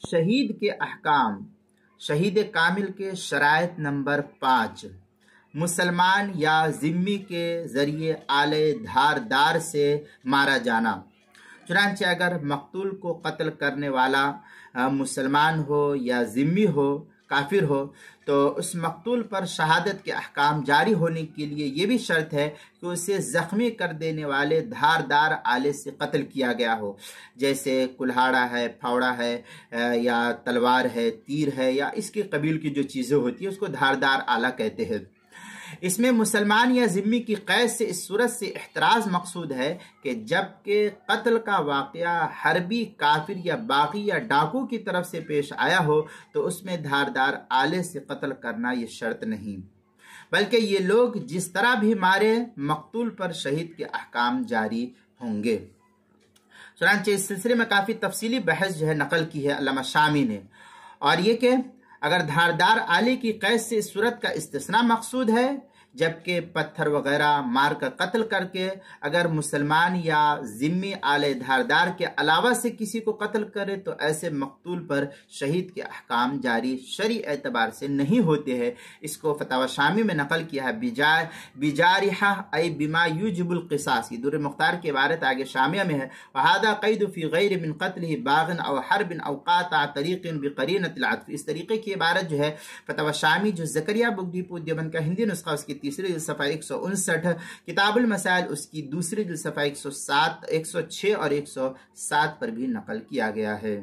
شہید کے احکام، شہید کامل کے شرائط نمبر 5، مسلمان یا ذمی کے ذریعے آلے دھاردار سے مارا جانا۔ چنانچہ اگر مقتول کو قتل کرنے والا مسلمان ہو یا ذمی ہو، کافر ہو، تو اس مقتول پر شہادت کے احکام جاری ہونے کے لیے یہ بھی شرط ہے کہ اسے زخمی کر دینے والے دھاردار آلے سے قتل کیا گیا ہو، جیسے کلہاڑا ہے، پھاوڑا ہے، یا تلوار ہے، تیر ہے، یا اس کے قبیل کی جو چیزیں ہوتی ہیں اس کو دھاردار آلہ کہتے ہیں۔ اس میں مسلمان یا ذمی کی قید سے اس صورت سے احتراز مقصود ہے کہ جب کہ قتل کا واقعہ حربی، کافر یا باغی یا ڈاکو کی طرف سے پیش آیا ہو تو اس میں دھاردار آلے سے قتل کرنا یہ شرط نہیں، بلکہ یہ لوگ جس طرح بھی مارے مقتول پر شہید کے احکام جاری ہوں گے۔ چنانچہ اس سلسلے میں کافی تفصیلی بحث نقل کی ہے علامہ شامی نے، اور یہ کہ اگر دھاردار آلے کی قید سے اس صورت کا استثناء مقصود ہے، جبکہ پتھر وغیرہ مار کر قتل کر کے اگر مسلمان یا ذمی آلے دھاردار کے علاوہ سے کسی کو قتل کرے تو ایسے مقتول پر شہید کے احکام جاری شرعی اعتبار سے نہیں ہوتے ہیں۔ اس کو فتاوی شامی میں نقل کیا ہے، بجارحہ ای بما یوجب القصاص، یہ در مختار کی عبارت آگے شامیہ میں ہے، وہذا قید فی غیر من قتلہ باغ او حرب او قاطع طریق بقرینۃ العطف، اس طریقے کی عبارت فتاوی شامی جو زکریہ بک ڈیپو دیوبند کا ہندی نسخہ اس کی تیسری جلد صفحہ 159، کتاب المسائل اس کی دوسری جلد صفحہ 106 اور 107 پر بھی نقل کیا گیا ہے۔